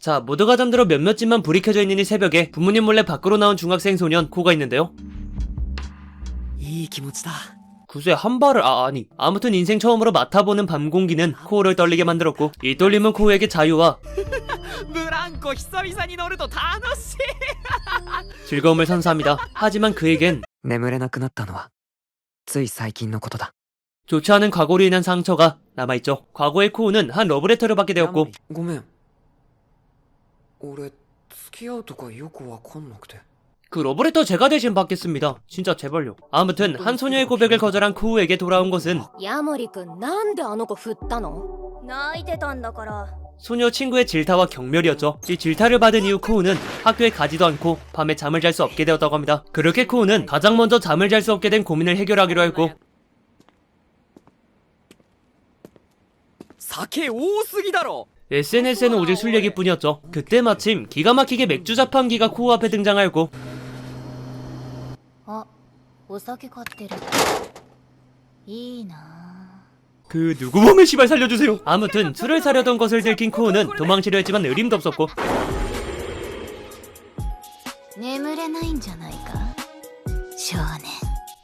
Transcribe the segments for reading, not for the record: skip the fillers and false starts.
자, 모두가 잠들어 몇몇 집만 불이 켜져 있는 이 새벽에 부모님 몰래 밖으로 나온 중학생 소년 코가 있는데요. 구슬에 한 발을 아무튼 인생 처음으로 맡아보는 밤 공기는 코를 떨리게 만들었고, 이 떨림은 코에게 자유와 ブランコ久々に乗ると楽しい 즐거움을 선사합니다. 하지만 그에겐 眠れなくなったのはつい最近のことだ。 좋지 않은 과거로 인한 상처가 남아있죠. 과거의 코우는 한 러브레터를 받게 되었고, ごめん。俺付き合うとかよくわかんなくて。 그 러브레터 제가 대신 받겠습니다. 진짜 제발요. 아무튼 한 소녀의 고백을 거절한 코우에게 돌아온 것은 ヤモリくんなんであの子振ったの？泣いてたんだから。 소녀 친구의 질타와 경멸이었죠. 이 질타를 받은 이후 코우는 학교에 가지도 않고 밤에 잠을 잘 수 없게 되었다고 합니다. 그렇게 코우는 가장 먼저 잠을 잘 수 없게 된 고민을 해결하기로 했고, 酒多すぎだろ SNS에는 오직 술 얘기뿐이었죠. 그때 마침 기가 막히게 맥주 자판기가 코우 앞에 등장하였고, あ、お酒買ってる。いいな。 그 누구 몸을 시발 살려주세요. 아무튼 술을 사려던 것을 들킨 코우는 도망치려 했지만 의림도 없었고, 眠れないんじゃないか、少年。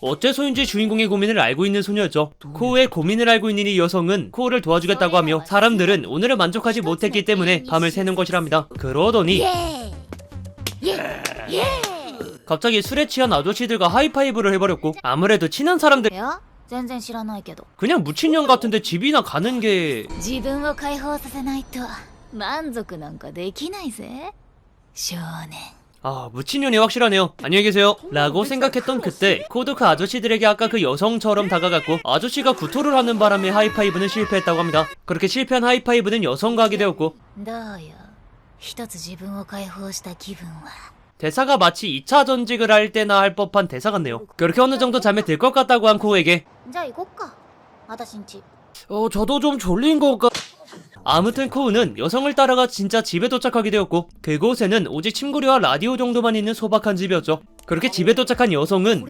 어째서인지 주인공의 고민을 알고 있는 소녀였죠. 코우의 고민을 알고 있는 이 여성은 코우를 도와주겠다고 하며, 사람들은 오늘을 만족하지 못했기 때문에 밤을 새는 것이랍니다. 그러더니 イエーイイエーイイエーイ。 갑자기 술에 취한 아저씨들과 하이파이브를 해버렸고, 아무래도 친한 사람들, いや、全然知らないけど。 그냥 무친년 같은데 집이나 가는 게 自分を解放させないと満足なんかできないぜ、少年。 무친년이 확실하네요. 안녕히 계세요 라고 생각했던 그때 코도 그 아저씨들에게 아까 그 여성처럼 다가갔고, 아저씨가 구토를 하는 바람에 하이파이브는 실패했다고 합니다. 그렇게 실패한 하이파이브는 여성과 하게 되었고, どうよ、一つ自分を解放した気分は。 대사가 마치 2차 전직을 할 때나 할 법한 대사 같네요. 그렇게 어느 정도 잠에 들 것 같다고 한 코우에게 じゃあ行こっか、私んち。 저도 좀 졸린 것같... 아무튼 코우는 여성을 따라가 진짜 집에 도착하게 되었고, 그곳에는 오직 침구류와 라디오 정도만 있는 소박한 집이었죠. 그렇게 집에 도착한 여성은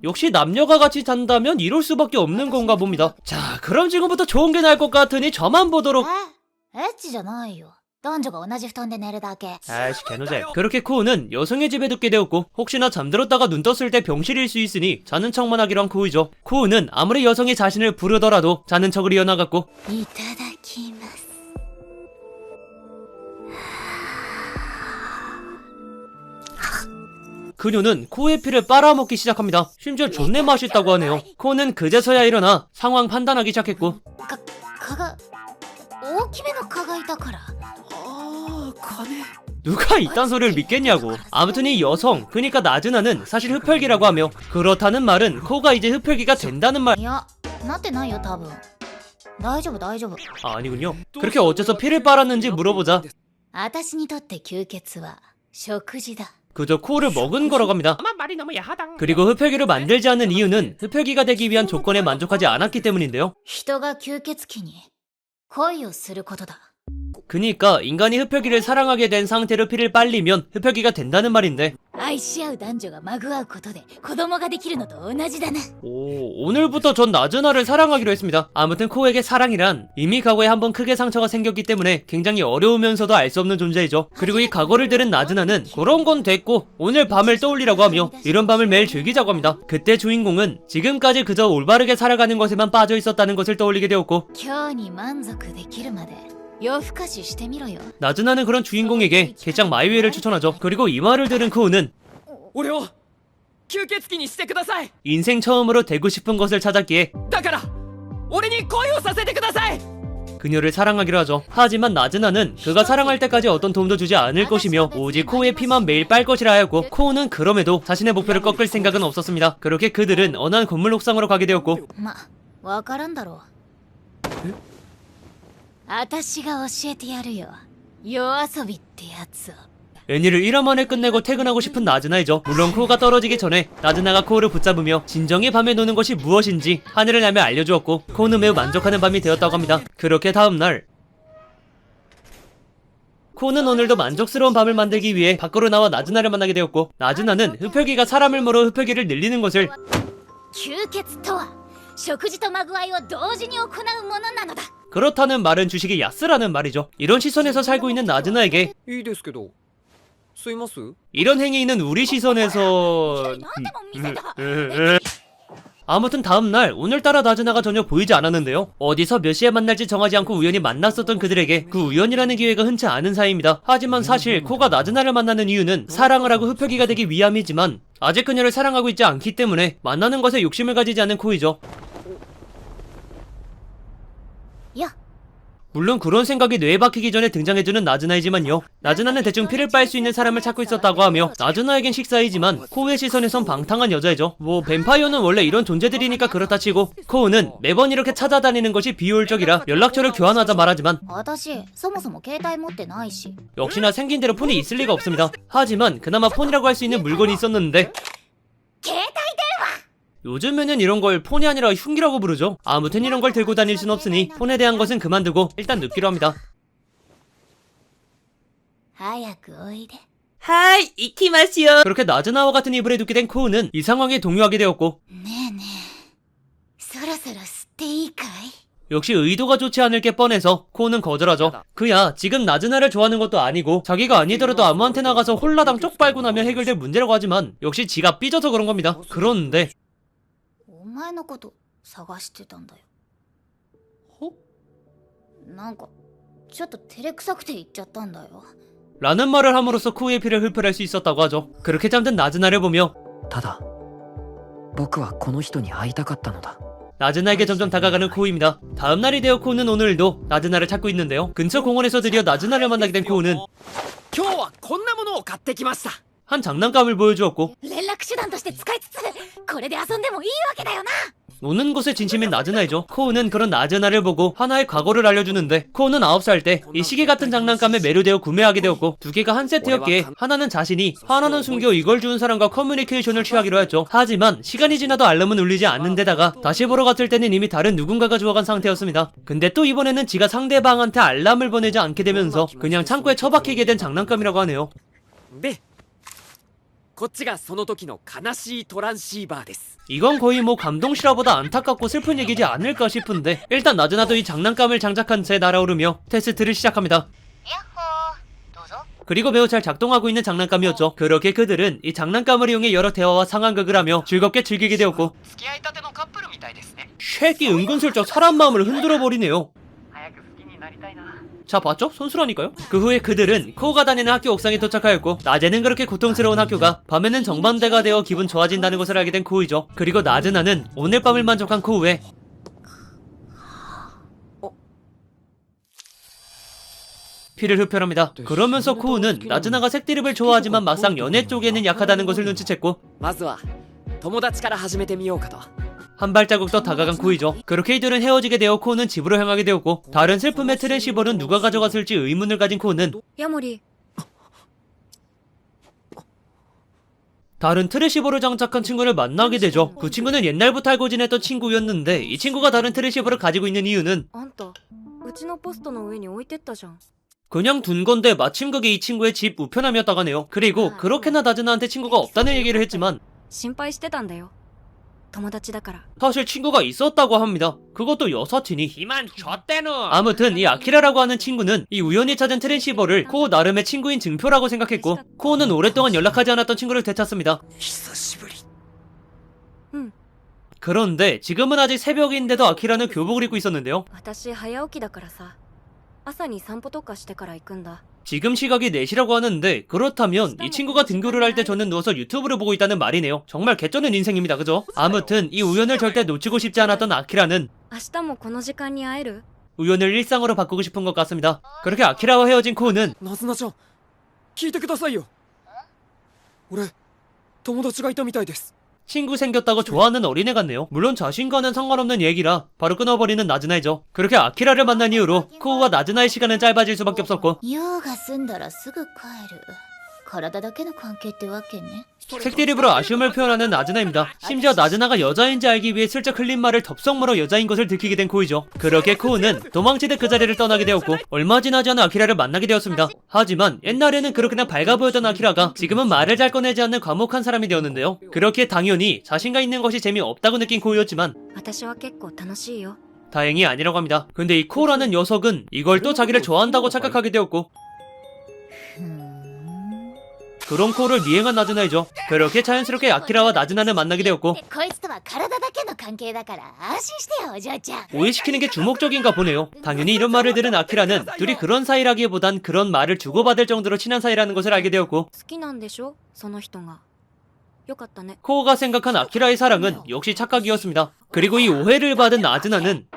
역시 남녀가 같이 잔다면 이럴 수밖에 없는 건가 봅니다. 자, 그럼 지금부터 좋은 게 나을 것 같으니 저만 보도록. エッチじゃないよ、男女が同じ布団で寝るだけ。 아이씨 개노제. 그렇게 코우는 여성의 집에 눕게 되었고, 혹시나 잠들었다가 눈 떴을 때 병실일 수 있으니 자는 척만 하기로 한 코우죠. 코우는 아무리 여성이 자신을 부르더라도 자는 척을 이어나갔고, いただきます。 그녀는 코우의 피를 빨아먹기 시작합니다. 심지어 존내 맛있다고 하네요. 코우는 그제서야 일어나 상황 판단하기 시작했고, 蚊が大きめの蚊がいたから。 누가 이딴 소리를 믿겠냐고. 아무튼 이 여성, 그니까 나즈나는 사실 흡혈귀라고 하며, 그렇다는 말은 코우가 이제 흡혈귀가 된다는 말... いや、なってないよ多分。大丈夫大丈夫。 아니군요. 그렇게 어째서 피를 빨았는지 물어보자 私にとって吸血は食事だ。 그저 코우를 먹은 거라고 합니다. 말이 너무 야하다 그리고 흡혈귀를 만들지 않는 이유는 흡혈귀가 되기 위한 조건에 만족하지 않았기 때문인데요. 人が吸血鬼に恋をすることだ。 그니까 인간이 흡혈귀를 사랑하게 된 상태로 피를 빨리면 흡혈귀가 된다는 말인데, 愛し合う男女がまぐわうことで子供ができるのと同じだな。 오늘부터 전 나즈나를 사랑하기로 했습니다. 아무튼 코우에게 사랑이란 이미 과거에 한번 크게 상처가 생겼기 때문에 굉장히 어려우면서도 알 수 없는 존재이죠. 그리고 이 각오를 들은 나즈나는 그런 건 됐고 오늘 밤을 떠올리라고 하며 이런 밤을 매일 즐기자고 합니다. 그때 주인공은 지금까지 그저 올바르게 살아가는 것에만 빠져 있었다는 것을 떠올리게 되었고, 今日に満足できるまで夜更かししてみろよ。 나즈나는 그런 주인공에게 개짝 마이웨이를 추천하죠. 그리고 이 말을 들은 코우는 俺を吸血鬼にしてください 인생 처음으로 되고 싶은 것을 찾았기에 だから俺に恋をさせてください 그녀를 사랑하기로 하죠. 하지만 나즈나는 그가 사랑할 때까지 어떤 도움도 주지 않을 것이며 오직 코우의 피만 매일 빨 것이라 하였고, 코우는 그럼에도 자신의 목표를 꺾을 생각은 없었습니다. 그렇게 그들은 어느 한 건물 옥상으로 가게 되었고, ま、わからんだろう。私が教えてやるよ、夜遊びってやつを。 애니를 1화 만에 끝내고 퇴근하고 싶은 나즈나이죠. 물론 코우가 떨어지기 전에 나즈나가 코우를 붙잡으며 진정의 밤에 노는 것이 무엇인지 하늘을 날며 알려주었고, 코우는 매우 만족하는 밤이 되었다고 합니다. 그렇게 다음날 코우는 오늘도 만족스러운 밤을 만들기 위해 밖으로 나와 나즈나를 만나게 되었고, 나즈나는 흡혈귀가 사람을 물어 흡혈귀를 늘리는 것을 吸血とは食事とまぐわいを同時に行うものなのだ。 그렇다는 말은 주식이 야스라는 말이죠. 이런 시선에서 살고 있는 나즈나에게 いいですけど吸います？ 이런 행위는 우리 시선에서 何でも見せた 아무튼 다음날 오늘따라 나즈나가 전혀 보이지 않았는데요. 어디서 몇 시에 만날지 정하지 않고 우연히 만났었던 그들에게 그 우연이라는 기회가 흔치 않은 사이입니다. 하지만 사실 코가 나즈나를 만나는 이유는 사랑을 하고 흡혈귀가 되기 위함이지만 아직 그녀를 사랑하고 있지 않기 때문에 만나는 것에 욕심을 가지지 않은 코이죠. いや 물론 그런 생각이 뇌에 박히기 전에 등장해주는 나즈나이지만요. 나즈나는 대충 피를 빨 수 있는 사람을 찾고 있었다고 하며 나즈나에겐 식사이지만 코우의 시선에선 방탕한 여자이죠. 뭐 뱀파이어는 원래 이런 존재들이니까 그렇다 치고 코우는 매번 이렇게 찾아다니는 것이 비효율적이라 연락처를 교환하자 말하지만 私そもそも携帯持ってないし 역시나 생긴 대로 폰이 있을 리가 없습니다. 하지만 그나마 폰이라고 할 수 있는 물건이 있었는데 携帯 요즘에는 이런 걸 폰이 아니라 흉기라고 부르죠. 아무튼 이런 걸 들고 다닐 순 없으니 폰에 대한 것은 그만두고 일단 눕기로 합니다. 早くおいで 하이 이키마시요. 그렇게 나즈나와 같은 이불에 눕게 된 코우는 이 상황에 동요하게 되었고 ねえねえそろそろ吸っていいかい 역시 의도가 좋지 않을 게 뻔해서 코우는 거절하죠. 그야 지금 나즈나를 좋아하는 것도 아니고 자기가 아니더라도 아무한테 나가서 홀라당 쪽 빨고 나면 해결될 문제라고 하지만 역시 지가 삐져서 그런 겁니다. 그런데 お前のこと探してたんだよなんかちょっと照れくさくて言っちゃったんだよ 라는 말을 함으로써 코우의 피를 흡혈할 수 있었다고 하죠. 그렇게 잠든 나즈나를 보며 ただ僕はこの人に会いたかったのだ。 나즈나에게 점점 다가가는 코우입니다. 다음날이 되어 코우는 오늘도 나즈나를 찾고 있는데요. 근처 공원에서 드디어 나즈나를 만나게 된 코우는 今日はこんなものを買ってきました。 한 장난감을 보여주었고 連絡手段として使いつつこれで遊んでもいいわけだよな 노는 곳에 진심인 나즈나이죠. 코우는 그런 나즈나를 보고 하나의 과거를 알려주는데 코우는 9살 때 이 시계 같은 장난감에 매료되어 구매하게 되었고 두 개가 한 세트였기에 하나는 자신이 하나는 숨겨 이걸 주는 사람과 커뮤니케이션을 취하기로 했죠. 하지만 시간이 지나도 알람은 울리지 않는 데다가 다시 보러 갔을 때는 이미 다른 누군가가 주워간 상태였습니다. 근데 또 이번에는 지가 상대방한테 알람을 보내지 않게 되면서 그냥 창고에 처박히게 된 장난감이라고 하네요. で、こっちがその時の悲しいトランシーバーです。 이건 거의 뭐 감동 실화보다 안타깝고 슬픈 얘기지 않을까 싶은데 일단 나즈나도 이 장난감을 장착한 채 날아오르며 테스트를 시작합니다. やっほーどうぞ 그리고 매우 잘 작동하고 있는 장난감이었죠. 그렇게 그들은 이 장난감을 이용해 여러 대화와 상황극을 하며 즐겁게 즐기게 되었고 付き合いたてのカップルみたいですね。 쉐기 은근슬쩍 사람 마음을 흔들어 버리네요. 早く好きになりたいな。 자 봤죠? 선수라니까요. 그 후에 그들은 코우가 다니는 학교 옥상에 도착하였고 낮에는 그렇게 고통스러운 학교가 밤에는 정반대가 되어 기분 좋아진다는 것을 알게 된 코우이죠. 그리고 나즈나는 오늘 밤을 만족한 코우에 피를 흡혈합니다. 그러면서 코우는 나즈나가 색드립을 좋아하지만 막상 연애 쪽에는 약하다는 것을 눈치챘고 まずは友達から始めてみようかと。 한 발자국 더 다가간 코우이죠. 그렇게 이들은 헤어지게 되어 코우는 집으로 향하게 되었고 다른 슬픔의 트랜시버는 누가 가져갔을지 의문을 가진 코우는 ヤモリ 다른 트레시버를 장착한 친구를 만나게 되죠. 그 친구는 옛날부터 알고 지냈던 친구였는데 이 친구가 다른 트레시버를 가지고 있는 이유는 あんたうちのポストの上に置いてったじゃん 그냥 둔 건데 마침 그게 이 친구의 집 우편함이었다고 하네요. 그리고 그렇게나 나즈나한테 친구가 없다는 얘기를 했지만 心配してたんだよ友達だから 사실 친구가 있었다고 합니다. 그것도 여사친이. 이만 줬대노. 아무튼 이 아키라라고 하는 친구는 이 우연히 찾은 트랜시버를 코우 나름의 친구인 증표라고 생각했고 코우는 오랫동안 연락하지 않았던 친구를 되찾습니다. 久しぶり。 그런데 지금은 아직 새벽인데도 아키라는 교복을 입고 있었는데요. 私早起きだからさ朝に散歩とかしてから行くんだ 지금 시각이 4시라고 하는데 그렇다면 이 친구가 등교를 할 때 저는 누워서 유튜브를 보고 있다는 말이네요. 정말 개쩌는 인생입니다. 그죠? 아무튼 이 우연을 절대 놓치고 싶지 않았던 아키라는 明日もこの時間に会える 우연을 일상으로 바꾸고 싶은 것 같습니다. 그렇게 아키라와 헤어진 코우는 ナズナちゃん聞いてくださいよ。俺友達がいたみたいです。 친구 생겼다고 좋아하는 어린애 같네요. 물론 자신과는 상관없는 얘기라 바로 끊어버리는 나즈나이죠. 그렇게 아키라를 만난 이후로 코우와 나즈나의 시간은 짧아질 수밖에 없었고 用が済んだらすぐ帰る体だけの関係ってわけね 색드립으로 아쉬움을 표현하는 나즈나입니다. 심지어 나즈나가 여자인지 알기 위해 슬쩍 흘린 말을 덥석물어 여자인 것을 들키게 된 코우이죠. 그렇게 코우는 도망치듯 그 자리를 떠나게 되었고 얼마 지나지 않아 아키라를 만나게 되었습니다. 하지만 옛날에는 그렇게나 밝아 보였던 아키라가 지금은 말을 잘 꺼내지 않는 과묵한 사람이 되었는데요. 그렇게 당연히 자신과 있는 것이 재미없다고 느낀 코우였지만 私は結構楽しいよ 다행히 아니라고 합니다. 근데 이 코라는 녀석은 이걸 또 자기를 좋아한다고 착각하게 되었고, ふーん 그런 코를 미행한 나즈나이죠. 그렇게 자연스럽게 아키라와 나즈나는 만나게 되었고, こいつとは体だけの関係だから安心してよお嬢ちゃん 오해시키는 게 주목적인가 보네요. 당연히 이런 말을 들은 아키라는 둘이 그런 사이라기보단 그런 말을 주고받을 정도로 친한 사이라는 것을 알게 되었고, 好きなんでしょその人が。よかったね。 코어가 생각한 아키라의 사랑은 역시 착각이었습니다. 그리고 이 오해를 받은 나즈나는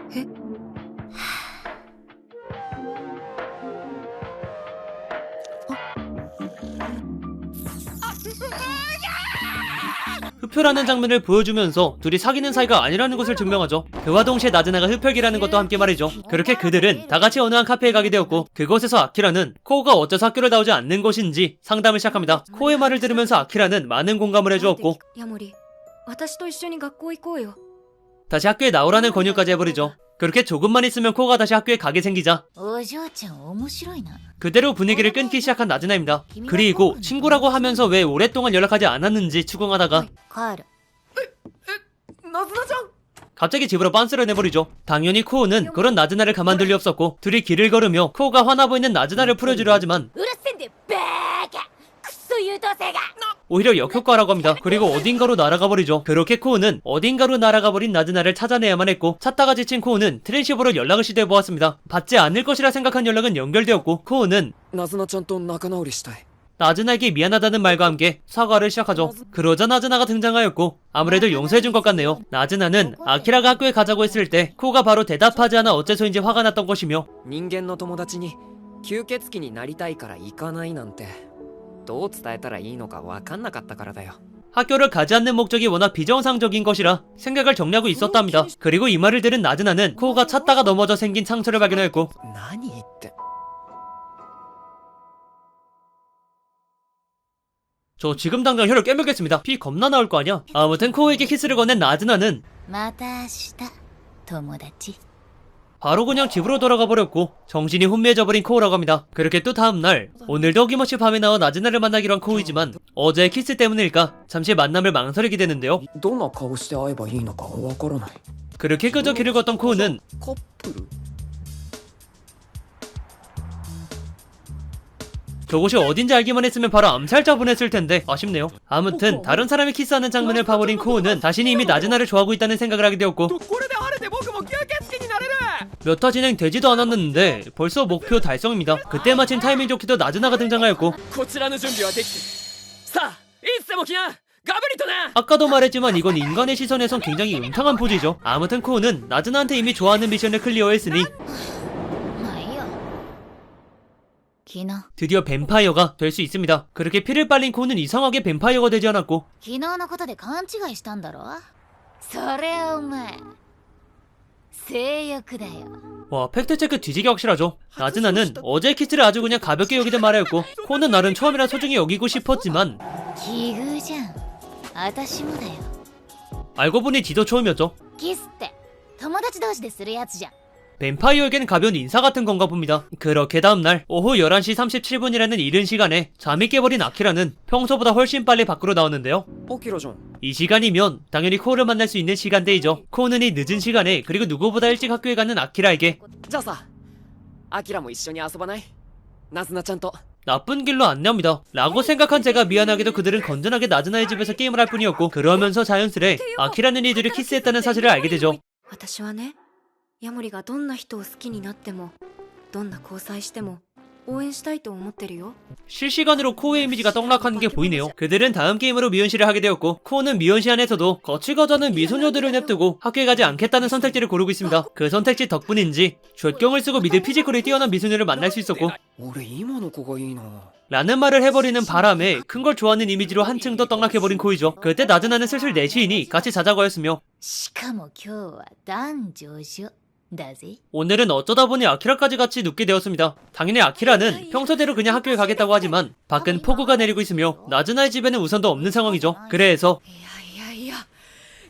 흡혈하는 장면을 보여주면서 둘이 사귀는 사이가 아니라는 것을 증명하죠. 그와 동시에 나즈나가 흡혈귀라는 것도 함께 말이죠. 그렇게 그들은 다같이 어느 한 카페에 가게 되었고, 그곳에서 아키라는 코어가 어째서 학교를 나오지 않는 것인지 상담을 시작합니다. 코어의 말을 들으면서 아키라는 많은 공감을 해주었고, ヤモリ、私と一緒に学校行こうよ。 다시 학교에 나오라는 권유까지 해버리죠. 그렇게 조금만 있으면 코어가 다시 학교에 가게 생기자 お嬢ちゃん面白いな 그대로 분위기를 끊기 시작한 나즈나입니다. 그리고 친구라고 하면서 왜 오랫동안 연락하지 않았는지 추궁하다가 帰るナズナちゃん 갑자기 집으로 빤스를 내버리죠. 당연히 코우는 그런 나즈나를 가만둘 리 없었고, 둘이 길을 걸으며 코우가 화나 보이는 나즈나를 풀어주려 하지만 うるせんでバーカクソ優等生が 오히려 역효과라고 합니다. 그리고 어딘가로 날아가 버리죠. 그렇게 코우는 어딘가로 날아가 버린 나즈나를 찾아내야만 했고, 찾다가 지친 코우는 트랜시버로 연락을 시도해 보았습니다. 받지 않을 것이라 생각한 연락은 연결되었고, 코우는 ナズナちゃんと仲直りしたい 나즈나에게 미안하다는 말과 함께 사과를 시작하죠. 그러자 나즈나가 등장하였고, 아무래도 용서해준 것 같네요. 나즈나는 아키라가 학교에 가자고 했을 때 코우가 바로 대답하지 않아 어째서인지 화가 났던 것이며, 人間の友達に吸血鬼になりたいから行かないなんてどう伝えたらいいのか分かんなかったからだよ 학교를 가지 않는 목적이 워낙 비정상적인 것이라 생각을 정리하고 있었답니다. 그리고 이 말을 들은 나즈나는 코우가 찾다가 넘어져 생긴 상처를 발견했고, 何言って 저 지금 당장 혀를 깨물겠습니다. 피 겁나 나올 거 아니야. 아무튼 코우에게 키스를 건넨 나즈나는 また明日友達 바로 그냥 집으로 돌아가 버렸고, 정신이 혼미해져 버린 코우라고 합니다. 그렇게 또 다음날, 오늘도 어김없이 밤에 나와 나즈나를 만나기로 한 코우이지만 어제의 키스 때문일까 잠시 만남을 망설이게 되는데요. どんな顔して会えばいいのかわからない 그렇게 그저 길을 걷던 코우는 カップル 저곳이 어딘지 알기만 했으면 바로 암살자 보냈을 텐데 아쉽네요. 아무튼 다른 사람이 키스하는 장면을 봐버린 코우는 자신이 이미 나즈나를 좋아하고 있다는 생각을 하게 되었고, これで晴れて僕も吸血鬼になれる 몇 화 진행되지도 않았는데 벌써 목표 달성입니다. 그때 마침 타이밍 좋게도 나즈나가 등장하였고, こちらの準備はできてるさあいつでも来なガブリとな 아까도 말했지만 이건 인간의 시선에선 굉장히 음탕한 포즈죠. 아무튼 코우는 나즈나한테 이미 좋아하는 미션을 클리어했으니 まあいいよ昨日 드디어 뱀파이어가 될 수 있습니다. 그렇게 피를 빨린 코우는 이상하게 뱀파이어가 되지 않았고, 昨日のことで勘違いしたんだろそれはお前性欲だよ 와, 팩트체크 뒤지게 확실하죠. 나즈나는 어제 키스를 아주 그냥 가볍게 여기던 말이었고, 코우는 나름 처음이라 소중히 여기고 싶었지만 奇遇じゃん私もだよ 알고 보니 지도 처음이었죠. キスって友達同士でするやつじゃん 뱀파이어에겐 가벼운 인사 같은 건가 봅니다. 그렇게 다음날 오후 11시 37분이라는 이른 시간에 잠이 깨버린 아키라는 평소보다 훨씬 빨리 밖으로 나오는데요. アキラじゃん 이 시간이면 당연히 코우를 만날 수 있는 시간대이죠. 코우는 이 늦은 시간에 그리고 누구보다 일찍 학교에 가는 아키라에게 じゃあさアキラも一緒に遊ばないナズナちゃんと 나쁜 길로 안내합니다. 라고 생각한 제가 미안하게도 그들은 건전하게 나즈나의 집에서 게임을 할 뿐이었고, 그러면서 자연스레 아키라는 이들이 키스했다는 사실을 알게 되죠. 私はね、ヤモリがどんな人を好きになっても、どんな交際しても応援したいと思ってるよ。 실시간으로 코우의 이미지가 떡락하는 게 보이네요. 그들은 다음 게임으로 미연시를 하게 되었고, 코우는 미연시 안에서도 거칠거저는 미소녀들을 냅두고 학교에 가지 않겠다는 선택지를 고르고 있습니다. 그 선택지 덕분인지 죗경을 쓰고 미드 피지컬이 뛰어난 미소녀를 만날 수 있었고, 俺今の子がいいな 라는 말을 해버리는 바람에 큰 걸 좋아하는 이미지로 한층 더 떡락해버린 코이죠. 그때 나즈나는 슬슬 내 시인이 같이 자자고 하였으며, しかも今日は男女女だぜ 오늘은 어쩌다 보니 아키라까지 같이 눕게 되었습니다. 당연히 아키라는 평소대로 그냥 학교에 가겠다고 하지만 밖은 폭우가 내리고 있으며 나즈나의 집에는 우산도 없는 상황이죠. 그래서 いやいやいや、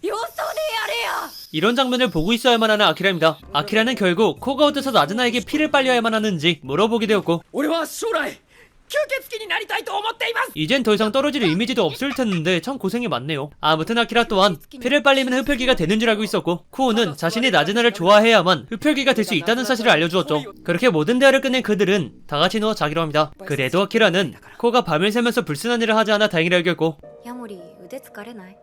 よそでやれよ。 이런 장면을 보고 있어야만 하는 아키라입니다. 아키라는 결국 코가 어째서 나즈나에게 피를 빨려야만 하는지 물어보게 되었고, 俺は将来吸血鬼になりたいと思っています。 이젠 더 이상 떨어질 이미지도 없을 텐데 참 고생이 많네요. 아무튼 아키라 또한 피를 빨리면 흡혈귀가 되는 줄 알고 있었고, 쿠오는 자신이 나즈나를 좋아해야만 흡혈귀가 될 수 있다는 사실을 알려주었죠. 그렇게 모든 대화를 끝낸 그들은 다같이 누워 자기로 합니다. 그래도 아키라는 코가 밤을 새면서 불순한 일을 하지 않아 다행이라 여겼고, ヤモリ腕疲れない？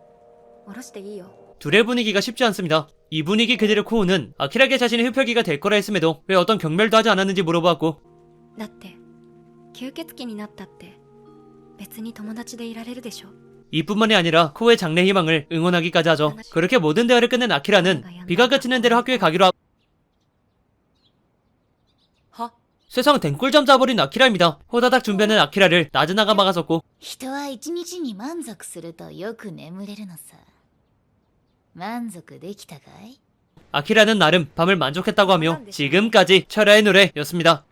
下ろしていいよ。 둘의 분위기가 쉽지 않습니다. 이 분위기 그대로 쿠오는 아키라에게 자신이 흡혈귀가 될 거라 했음에도 왜 어떤 경멸도 하지 않았는지 물어보았고, だって吸血鬼になったって別に友達でいられるでしょ。 이뿐만이 아니라 쿠오의 장래 희망을 응원하기까지 하죠. 그렇게 모든 대화를 끝낸 아키라는 비가 그치는 대로 학교에 가기로 하고, は 세상 댕꿀잠 자버린 아키라입니다. 호다닥 준비하는 아키라를 나즈나가 막아섰고, 人は一日に満足するとよく眠れるのさ。満足できたかい？ 아키라는 나름 밤을 만족했다고 하며 지금까지 철야의 노래였습니다.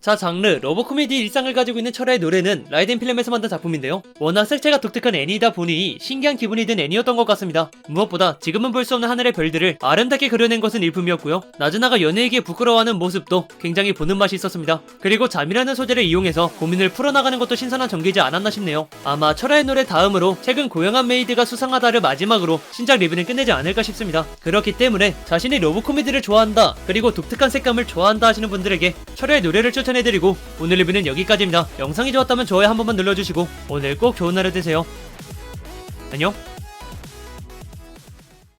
자, 장르 러브 코미디 일상을 가지고 있는 철야의 노래는 라이덴 필름에서 만든 작품인데요. 워낙 색채가 독특한 애니이다 보니 신기한 기분이 든 애니였던 것 같습니다. 무엇보다 지금은 볼 수 없는 하늘의 별들을 아름답게 그려낸 것은 일품이었고요. 나즈나가 연예에게 부끄러워하는 모습도 굉장히 보는 맛이 있었습니다. 그리고 잠이라는 소재를 이용해서 고민을 풀어나가는 것도 신선한 전개이지 않았나 싶네요. 아마 철야의 노래 다음으로 최근 고영한 메이드가 수상하다를 마지막으로 신작 리뷰는 끝내지 않을까 싶습니다. 그렇기 때문에 자신이 러브 코미디를 좋아한다, 그리고 독특한 색감을 좋아한다 하시는 분들에게 철야의 노래를 추천해드리고, 오늘 리뷰는 여기까지입니다. 영상이 좋았다면 좋아요 한 번만 눌러주시고 오늘 꼭 좋은 하루 되세요. 안녕.